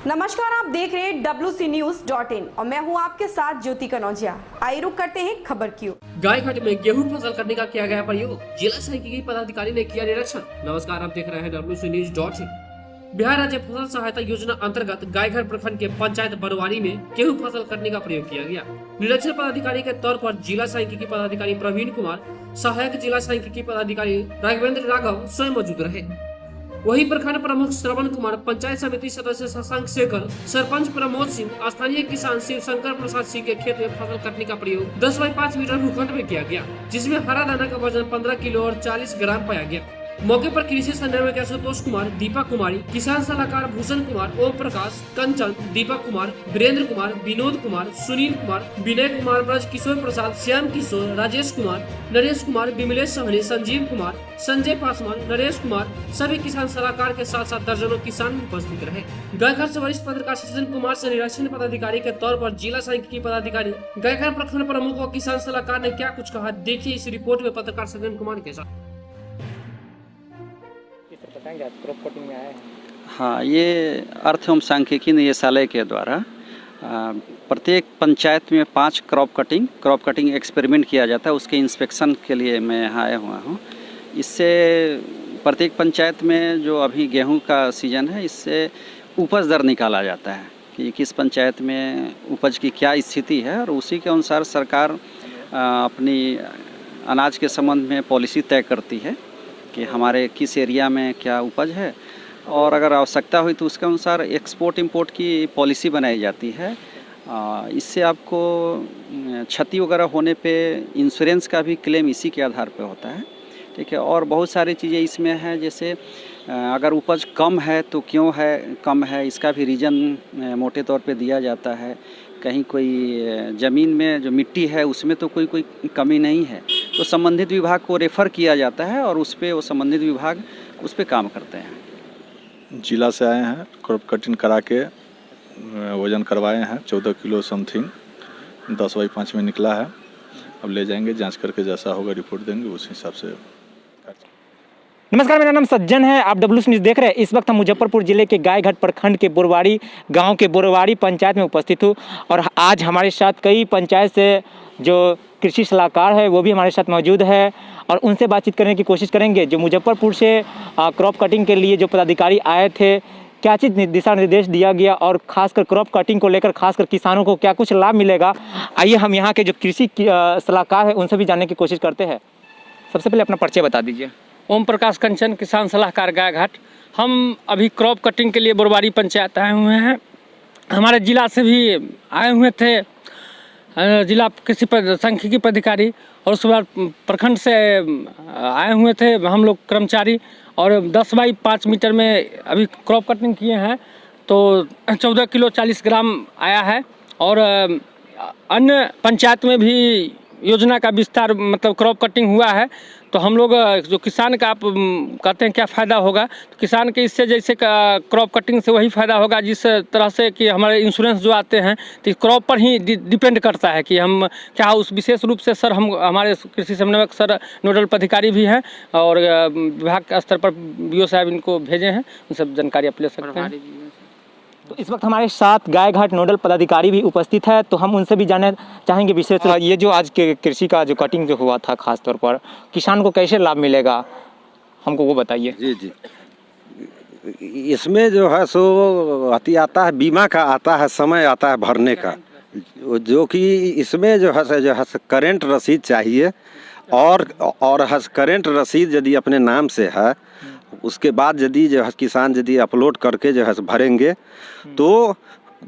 नमस्कार, आप देख रहे हैं WCNews.in और मैं हूं आपके साथ ज्योति कनौजिया। आइए रुक करते हैं खबर की ओर। गायघाट में गेहूं फसल करने का किया गया प्रयोग, जिला सांख्यिकी पदाधिकारी ने किया निरीक्षण। नमस्कार, आप देख रहे हैं WCNews.in। बिहार राज्य फसल सहायता योजना अंतर्गत गायघाट प्रखंड के पंचायत बरवारी में गेहूं फसल करने का प्रयोग किया गया। निरीक्षण पदाधिकारी के तौर पर जिला सांख्यिकी पदाधिकारी प्रवीण कुमार, सहायक जिला सांख्यिकी पदाधिकारी राघवेंद्र राघव स्वयं मौजूद रहे। वहीं प्रखंड प्रमुख श्रवण कुमार, पंचायत समिति सदस्य शशांक शेखर, सरपंच प्रमोद सिंह, स्थानीय किसान शिव शंकर प्रसाद सिंह के खेत में फसल कटने का प्रयोग 10 बाई 5 मीटर भूखंड में किया गया, जिसमें हरा दाना का वजन 15 किलो और 40 ग्राम पाया गया। मौके पर कृषि संचालक संतोष कुमार, दीपक कुमारी, किसान सलाहकार भूषण कुमार, ओम प्रकाश, कंचन, दीपक कुमार, वीरेंद्र कुमार, विनोद कुमार, सुनील कुमार, विनय कुमार, ब्रज किशोर प्रसाद, श्याम किशोर, राजेश कुमार, नरेश कुमार, विमलेश सहनी, संजीव कुमार, संजय पासवान, नरेश कुमार, सभी किसान सलाहकार के साथ साथ दर्जनों किसान उपस्थित रहे। गायघाट से वरिष्ठ पत्रकार सज्जन कुमार से निरीक्षण पदाधिकारी के तौर पर जिला सांख्यिकी पदाधिकारी, गायघाट प्रखंड प्रमुख और किसान सलाहकार ने क्या कुछ कहा, देखिए इस रिपोर्ट में पत्रकार सज्जन कुमार के साथ। क्रॉप कटिंग में आए हैं। हाँ, ये अर्थ एवं सांख्यिकी निदेशालय के द्वारा प्रत्येक पंचायत में 5 क्रॉप कटिंग एक्सपेरिमेंट किया जाता है। उसके इंस्पेक्शन के लिए मैं यहाँ आया हुआ हूँ। इससे प्रत्येक पंचायत में जो अभी गेहूं का सीज़न है, इससे उपज दर निकाला जाता है कि किस पंचायत में उपज की क्या स्थिति है, और उसी के अनुसार सरकार अपनी अनाज के संबंध में पॉलिसी तय करती है कि हमारे किस एरिया में क्या उपज है, और अगर आवश्यकता हुई तो उसके अनुसार एक्सपोर्ट इंपोर्ट की पॉलिसी बनाई जाती है। इससे आपको क्षति वगैरह होने पे इंश्योरेंस का भी क्लेम इसी के आधार पे होता है, ठीक है। और बहुत सारी चीज़ें इसमें हैं, जैसे अगर उपज कम है तो क्यों है कम है, इसका भी रीज़न मोटे तौर पे दिया जाता है। कहीं कोई ज़मीन में जो मिट्टी है उसमें तो कोई कमी नहीं है, तो संबंधित विभाग को रेफ़र किया जाता है और उस पे वो संबंधित विभाग उस पे काम करते हैं। जिला से आए हैं, क्रॉप कटिंग करा के वज़न करवाए हैं, 14 किलो समथिंग 10 बाई 5 में निकला है। अब ले जाएंगे, जांच करके जैसा होगा रिपोर्ट देंगे, उस हिसाब से। नमस्कार, मेरा नाम सज्जन है, आप WC न्यूज़ देख रहे हैं। इस वक्त हम मुजफ्फरपुर जिले के गायघाट प्रखंड के बोरवाड़ी गांव के बोरवाड़ी पंचायत में उपस्थित हूँ, और आज हमारे साथ कई पंचायत से जो कृषि सलाहकार है वो भी हमारे साथ मौजूद है, और उनसे बातचीत करने की कोशिश करेंगे। जो मुजफ्फरपुर से क्रॉप कटिंग के लिए जो पदाधिकारी आए थे, क्या चीज़ दिशा निर्देश दिया गया, और खासकर क्रॉप कटिंग को लेकर खासकर किसानों को क्या कुछ लाभ मिलेगा, आइए हम यहाँ के जो कृषि सलाहकार है उनसे भी जानने की कोशिश करते हैं। सबसे पहले अपना परिचय बता दीजिए। ओम प्रकाश कंचन, किसान सलाहकार गायघाट। हम अभी क्रॉप कटिंग के लिए बोरवाड़ी पंचायत आए हुए हैं। हमारे ज़िला से भी आए हुए थे जिला कृषि सांख्यिकी पदाधिकारी, और उसके बाद प्रखंड से आए हुए थे हम लोग कर्मचारी, और 10 बाई 5 मीटर में अभी क्रॉप कटिंग किए हैं, तो 14 किलो 40 ग्राम आया है। और अन्य पंचायत में भी योजना का विस्तार मतलब क्रॉप कटिंग हुआ है, तो हम लोग जो किसान का आप कहते हैं क्या फ़ायदा होगा, तो किसान के इससे जैसे क्रॉप कटिंग से वही फ़ायदा होगा जिस तरह से कि हमारे इंश्योरेंस जो आते हैं तो क्रॉप पर ही डिपेंड करता है कि हम क्या उस विशेष रूप से सर हम हमारे कृषि समन्वयक सर नोडल पदाधिकारी भी हैं, और विभाग के स्तर पर BO साहब इनको भेजे हैं, उन सब जानकारी आप ले सकते हैं। तो इस वक्त हमारे साथ गायघाट नोडल पदाधिकारी भी उपस्थित है, तो हम उनसे भी जानना चाहेंगे विशेष ये जो आज के कृषि का जो कटिंग जो हुआ था, खास तौर पर किसान को कैसे लाभ मिलेगा, हमको वो बताइए। जी, इसमें जो है सो आता है बीमा का, आता है समय आता है भरने का, जो कि इसमें जो है करेंट रसीद चाहिए, और करेंट रसीद यदि अपने नाम से है, उसके बाद यदि जो है किसान यदि अपलोड करके जो है भरेंगे तो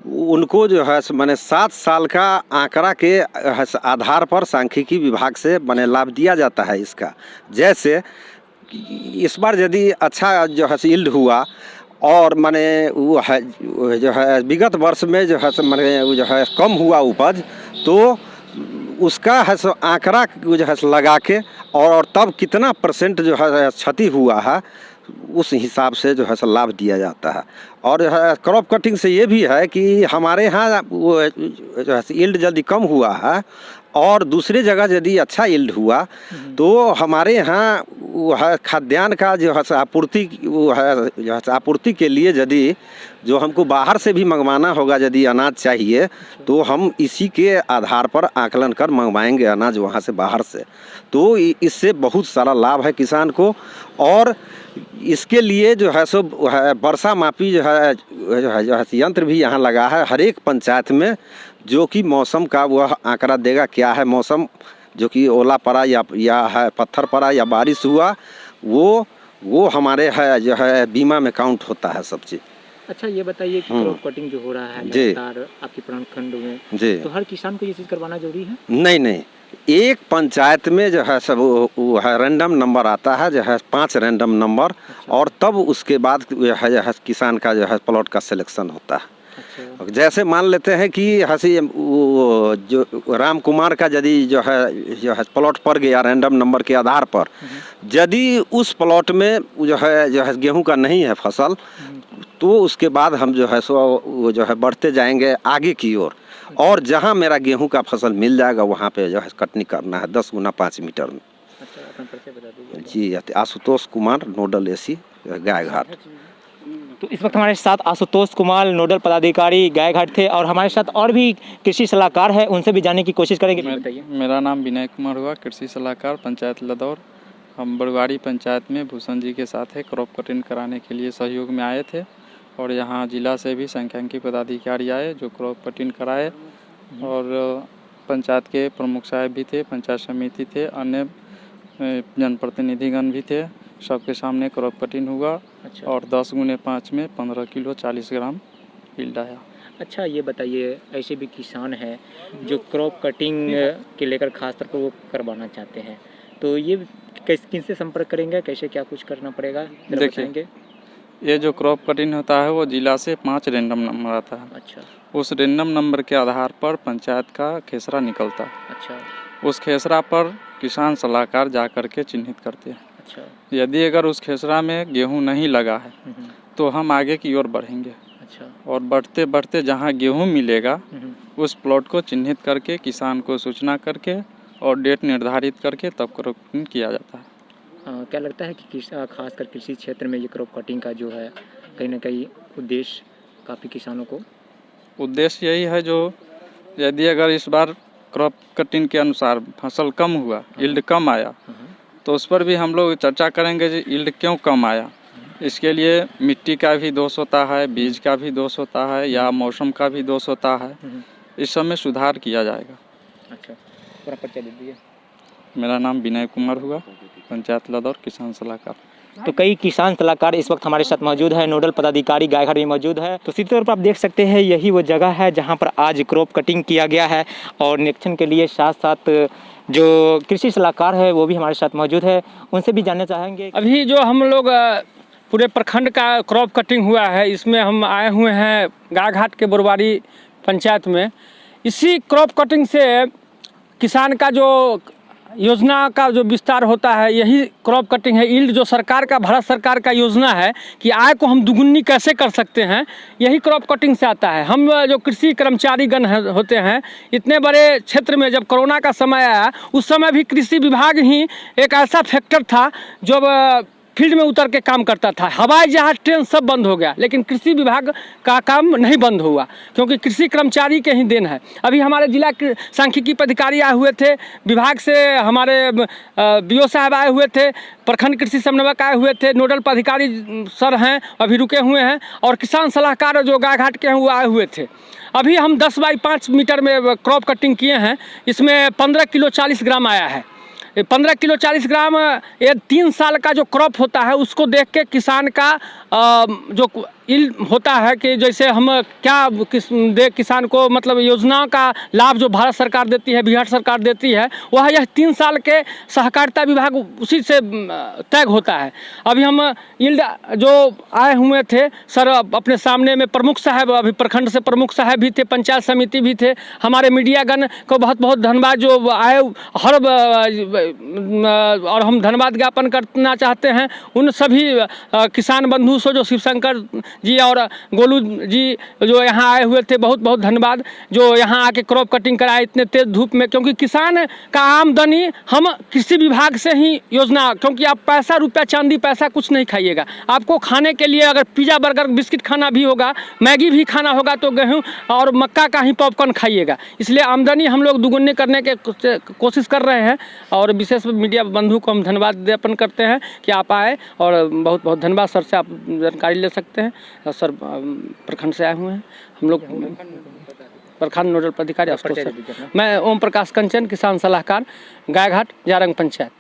उनको जो है मैंने 7 साल का आंकड़ा के आधार पर सांख्यिकी विभाग से मैंने लाभ दिया जाता है इसका। जैसे इस बार यदि अच्छा जो है यील्ड हुआ, और माने वो है जो है विगत वर्ष में जो है माने जो है कम हुआ उपज, तो उसका है सो आंकड़ा जो है लगा के, और तब कितना % जो है क्षति हुआ है उस हिसाब से जो है लाभ दिया जाता है। और जो है क्रॉप कटिंग से ये भी है कि हमारे यहाँ वो जो है यील्ड यदि कम हुआ है और दूसरी जगह यदि अच्छा यील्ड हुआ तो हमारे यहाँ वो है खाद्यान्न का जो है आपूर्ति वो है जो है आपूर्ति के लिए यदि जो हमको बाहर से भी मंगवाना होगा, यदि अनाज चाहिए तो हम इसी के आधार पर आकलन कर मंगवाएंगे अनाज वहाँ से बाहर से। तो इससे बहुत सारा लाभ है किसान को। और इसके लिए जो है सो वर्षा मापी जो है यंत्र भी यहाँ लगा है हर एक पंचायत में, जो कि मौसम का वह आंकड़ा देगा क्या है मौसम, जो कि ओला पड़ा या है पत्थर पड़ा या बारिश हुआ, वो हमारे है जो है बीमा में काउंट होता है सब चीज़। अच्छा ये बताइए कि क्रॉप कटिंग जो हो रहा है जी लगातार आपके प्रखंड में जी, तो हर किसान को ये चीज़ करवाना जरूरी है? नहीं, एक पंचायत में जो है सब वो है रैंडम नंबर आता है, जो है 5 रैंडम नंबर। अच्छा। और तब उसके बाद जो है किसान का जो है प्लॉट का सिलेक्शन होता है। अच्छा। जैसे मान लेते हैं कि वो जो राम कुमार का यदि जो है प्लॉट पड़ गया रैंडम नंबर के आधार पर, यदि उस प्लॉट में जो है गेहूं का नहीं है फसल, तो उसके बाद हम जो है सो जो है बढ़ते जाएंगे आगे की ओर। और जहां मेरा गेहूं का फसल मिल जाएगा वहां पे जो है कटनी करना है 10 गुना 5 मीटर में। अच्छा, अपना परिचय बता दीजिए। जी, आशुतोष कुमार, नोडल एसी गायघाट। तो इस वक्त हमारे साथ आशुतोष कुमार नोडल पदाधिकारी गायघाट थे और हमारे साथ और भी कृषि सलाहकार है, उनसे भी जानने की कोशिश करेंगे। बताइए। मेरा नाम विनय कुमार हुआ, कृषि सलाहकार पंचायत लदौर। हम बड़वाड़ी पंचायत में भूषण जी के साथ है क्रॉप कटिंग कराने के लिए सहयोग में आए थे और यहाँ जिला से भी सांख्यिकी पदाधिकारी आए जो क्रॉप कटिंग कराए और पंचायत के प्रमुख साहब भी थे, पंचायत समिति थे, अन्य जनप्रतिनिधिगण भी थे, सबके सामने क्रॉप कटिंग हुआ। अच्छा। और 10 गुने 5 में 15 किलो 40 ग्राम यील्ड आया। अच्छा ये बताइए, ऐसे भी किसान हैं जो क्रॉप कटिंग के लेकर खास तौर पर वो करवाना चाहते हैं, तो ये किन से संपर्क करेंगे, कैसे क्या कुछ करना पड़ेगा? देखिए, ये जो क्रॉप कटिंग होता है वो जिला से 5 रैंडम नंबर आता है। अच्छा। उस रैंडम नंबर के आधार पर पंचायत का खेसरा निकलता है। अच्छा। उस खेसरा पर किसान सलाहकार जा कर के चिन्हित करते हैं। अच्छा। यदि अगर उस खेसरा में गेहूं नहीं लगा है तो हम आगे की ओर बढ़ेंगे। अच्छा। और बढ़ते बढ़ते जहां गेहूं मिलेगा उस प्लॉट को चिन्हित करके किसान को सूचना करके और डेट निर्धारित करके तब क्रॉप कटिंग किया जाता है। क्या लगता है कि खासकर कृषि क्षेत्र में ये क्रॉप कटिंग का जो है कहीं ना कहीं उद्देश्य काफ़ी किसानों को उद्देश्य यही है, जो यदि अगर इस बार क्रॉप कटिंग के अनुसार फसल कम हुआ, यील्ड कम आया, तो उस पर भी हम लोग चर्चा करेंगे कि यील्ड क्यों कम आया। इसके लिए मिट्टी का भी दोष होता है, बीज का भी दोष होता है या मौसम का भी दोष होता है, इस सब में सुधार किया जाएगा। अच्छा, पूरा परिचय दे दीजिए। मेरा नाम विनय कुमार हुआ, पंचायत लदौर, किसान सलाहकार। तो कई किसान सलाहकार इस वक्त हमारे साथ मौजूद है, नोडल पदाधिकारी गायघाट में मौजूद है। तो सीधे तौर पर आप देख सकते हैं यही वो जगह है जहां पर आज क्रॉप कटिंग किया गया है और निरीक्षण के लिए साथ साथ जो कृषि सलाहकार है वो भी हमारे साथ मौजूद है, उनसे भी जानना चाहेंगे। अभी जो हम लोग पूरे प्रखंड का क्रॉप कटिंग हुआ है, इसमें हम आए हुए हैं गायघाट के बड़वाड़ी पंचायत में। इसी क्रॉप कटिंग से किसान का जो योजना का जो विस्तार होता है, यही क्रॉप कटिंग है। यील्ड जो सरकार का, भारत सरकार का योजना है कि आय को हम दुगुनी कैसे कर सकते हैं, यही क्रॉप कटिंग से आता है। हम जो कृषि कर्मचारीगण होते हैं, इतने बड़े क्षेत्र में जब कोरोना का समय आया, उस समय भी कृषि विभाग ही एक ऐसा फैक्टर था जो फील्ड में उतर के काम करता था। हवाई जहाज, ट्रेन सब बंद हो गया, लेकिन कृषि विभाग का काम नहीं बंद हुआ क्योंकि कृषि कर्मचारी के ही देन है। अभी हमारे जिला सांख्यिकी पदाधिकारी आए हुए थे, विभाग से हमारे बीओ साहब आए हुए थे, प्रखंड कृषि समन्वयक आए हुए थे, नोडल पदाधिकारी सर हैं अभी रुके हुए हैं, और किसान सलाहकार जो गायघाट के हैं वो आए हुए थे। अभी हम 10 बाई 5 मीटर में क्रॉप कटिंग किए हैं। इसमें 15 किलो 40 ग्राम आया है। 15 किलो 40 ग्राम ये 3 साल का जो क्रॉप होता है उसको देख के किसान का जो इल्म होता है कि जैसे हम क्या किसान को मतलब योजना का लाभ जो भारत सरकार देती है, बिहार सरकार देती है, वह यह 3 साल के सहकारिता विभाग उसी से तय होता है। अभी हम यील्ड जो आए हुए थे सर अपने सामने में, प्रमुख साहब अभी प्रखंड से प्रमुख साहब भी थे, पंचायत समिति भी थे, हमारे मीडियागण को बहुत बहुत धन्यवाद जो आए हर, और हम धन्यवाद ज्ञापन करना चाहते हैं उन सभी किसान बंधु से जो शिवशंकर जी और गोलू जी जो यहाँ आए हुए थे, बहुत बहुत धन्यवाद, जो यहाँ आके क्रॉप कटिंग कराए इतने तेज धूप में, क्योंकि किसान का आमदनी हम कृषि विभाग से ही योजना, क्योंकि आप पैसा रुपया चांदी पैसा कुछ नहीं खाइएगा, आपको खाने के लिए अगर पिज़्ज़ा बर्गर बिस्किट खाना भी होगा, मैगी भी खाना होगा तो गेहूँ और मक्का का ही पॉपकॉर्न खाइएगा। इसलिए आमदनी हम लोग दुगुनी करने के कोशिश कर रहे हैं और विशेष मीडिया बंधु को हम धन्यवाद ज्ञापन करते हैं कि आप आए और बहुत बहुत धन्यवाद। सर से आप जानकारी ले सकते हैं, सर प्रखंड से आए हुए हैं हम लोग, प्रखंड नोडल पदाधिकारी। मैं ओम प्रकाश कंचन, किसान सलाहकार, गायघाट, जारंग पंचायत।